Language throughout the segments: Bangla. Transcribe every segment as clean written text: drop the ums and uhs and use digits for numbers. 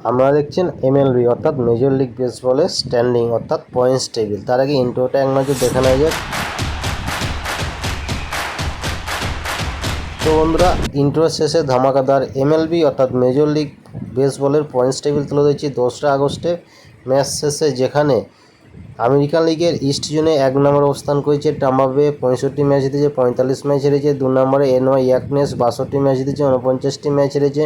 আপনারা দেখছেন এমএলবি অর্থাৎ মেজর লিগ বেসবলের স্ট্যান্ডিং অর্থাৎ পয়েন্টস টেবিল। তার আগে ইন্ট্রোটা এক নজর দেখে নেওয়া যাক। তো বন্ধুরা, ইন্ট্রোর শেষে ধামাকাদার এমএলবি অর্থাৎ মেজর লিগ বেসবলের পয়েন্টস টেবিল তুলে দিচ্ছি 2রা আগস্টে ম্যাচ শেষে, যেখানে আমেরিকান লিগের ইস্ট জোনে 1 নম্বর অবস্থান করেছে টাম্পা বে, 65 ম্যাচ জিতেছে, 45 ম্যাচ হেরেছে। 2 নম্বরে এনওয়াই ইয়াকনেস 62 ম্যাচ জিতেছে, 49টি ম্যাচ হেরেছে।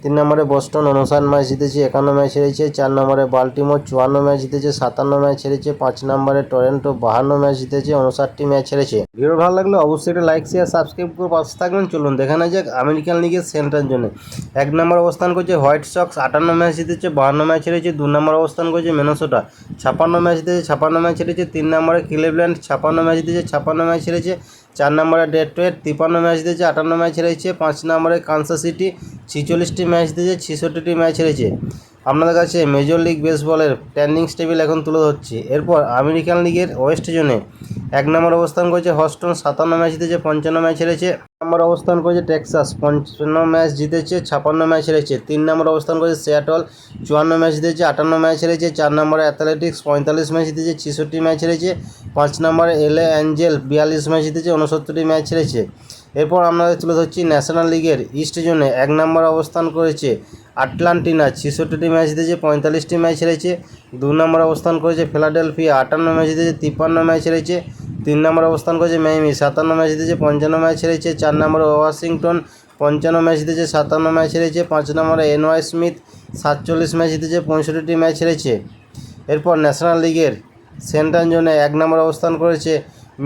3 নম্বরে বস্টন 59 ম্যাচ জিতেছে, 51 ম্যাচ হেরেছে। 4 নম্বরে বাল্টিমোর 54 ম্যাচ জিতেছে, 57 ম্যাচ হেরেছে। 5 নম্বরে টরন্টো 52 ম্যাচ জিতেছে, 59টি ম্যাচ হেরেছে। ভিডিও ভালো লাগলে অবশ্যই একটা লাইক শেয়ার সাবস্ক্রাইব করে পাশে থাকবেন। চলুন দেখা নেওয়া যাক আমেরিকান লিগের সেন্ট্রাল জোনে 1 নম্বর অবস্থান করছে হোয়াইট সক্স, 58 ম্যাচ জিতেছে, 52 ম্যাচ হেরেছে। 2 নম্বর অবস্থান করছে মিনেসোটা, 56 ম্যাচ জিতেছে, 56 ম্যাচ হেরেছে। 3 নম্বরে ক্লিভল্যান্ড 56 ম্যাচ জিতেছে, 56 ম্যাচ হেরেছে। 4 নম্বরে ডেট্রয়েট 53 ম্যাচ জিতেছে, 58 ম্যাচ হেরেছে। 5 নম্বরে কানসাস সিটি 46টি ম্যাচ জিতেছে, 66টি ম্যাচ হেরেছে। আপনাদের কাছে মেজর লিগ বেসবলের স্ট্যান্ডিংস টেবিল এখন তুলে ধরছি। এরপর আমেরিকান লিগের ওয়েস্ট জোনে 1 নম্বর অবস্থান করেছে হস্টন, 57 ম্যাচ জিতেছে, 55 ম্যাচ হেরেছে। 2 নম্বর অবস্থান করেছে টেক্সাস, 55 ম্যাচ জিতেছে, 56 ম্যাচ হেরেছে। 3 নম্বর অবস্থান করেছে সিয়াটল, 54 ম্যাচ জিতেছে, 58 ম্যাচ হেরেছে। 4 নম্বরে অ্যাথলেটিক্স 45 ম্যাচ জিতেছে, 66 ম্যাচ হেরেছে। 5 নম্বরে এলএ অ্যাঞ্জেল 42 ম্যাচ জিতেছে, 69টি ম্যাচ হেরেছে। এরপর আপনাদের তুলে ধরছি ন্যাশনাল লিগের ইস্ট জোনে 1 নম্বর অবস্থান করেছে আটলান্টিনা, 66টি ম্যাচ জিতেছে, 45টি ম্যাচ হেরেছে। 2 নম্বর অবস্থান করেছে ফিলাডেলফিয়া, 58 ম্যাচ জিতেছে, 53 ম্যাচ হেরেছে। 3 নম্বর অবস্থান করেছে মায়ামি, 57 ম্যাচ জিতেছে, 55 ম্যাচ হেরেছে। 4 নম্বরে ওয়াশিংটন 55 ম্যাচ জিতেছে, 57 ম্যাচ হেরেছে। 5 নম্বরে এনওয়াই স্মিথ 47 ম্যাচ জিতেছে, 65টি ম্যাচ হেরেছে। এরপর ন্যাশনাল লিগের সেন্ট্রাল জোনে 1 নম্বর অবস্থান করেছে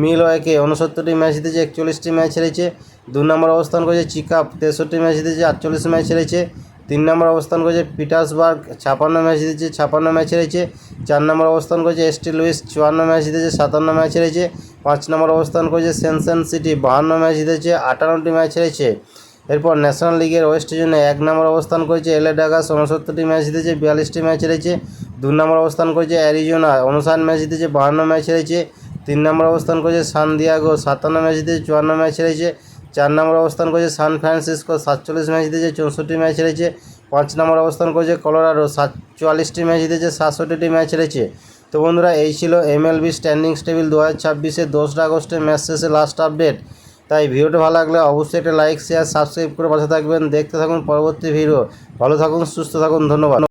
মিলওয়াকি, 69টি ম্যাচ জিতেছে, 41টি ম্যাচ হেরেছে। 2 নম্বর অবস্থান করেছে চিকাপ, 63 ম্যাচ জিতেছে, 48 ম্যাচ হেরেছে। 3 নম্বর অবস্থান করেছে পিটার্সবার্গ, 56 ম্যাচ জিতেছে, 56 ম্যাচ হেরেছে। 4 নম্বর অবস্থান করেছে এসটি লুইস, 54 ম্যাচ জিতেছে, 57 ম্যাচ হেরেছে। 5 নম্বর অবস্থান করেছে সেনসন সিটি, 52 ম্যাচ জিতেছে, 58টি ম্যাচ হেরেছে। এরপর ন্যাশনাল লিগের ওয়েস্ট জোনে 1 নম্বর অবস্থান করেছে এলএ ডাগাস, 69টি ম্যাচ জিতেছে, 42টি ম্যাচ হেরেছে। 2 নম্বর অবস্থান করেছে অ্যারিজোনা, 59 ম্যাচ জিতেছে, 52 ম্যাচ হেরেছে। 3 নম্বর অবস্থান করেছে সান দিয়াগো, 57 ম্যাচ জিতেছে, 54 ম্যাচ হেরেছে। 4 নম্বর অবস্থান করেছে সান ফ্রান্সিসকো, 47 ম্যাচ জিতেছে, 64টি ম্যাচ হেরেছে। 5 নম্বর অবস্থান করেছে কলোরাডো, 44টি ম্যাচ জিতেছে, 67টি ম্যাচ হেরেছে। তো বন্ধুরা, এই ছিল এমএলবি স্ট্যান্ডিংস টেবিল 2026-এর 2 আগস্টের ম্যাচ শেষে লাস্ট আপডেট। তাই ভিডিওটা ভালো লাগলে অবশ্যই একটা লাইক শেয়ার সাবস্ক্রাইব করে পাশে থাকবেন। দেখতে থাকুন পরবর্তী ভিডিও। ভালো থাকুন, সুস্থ থাকুন, ধন্যবাদ।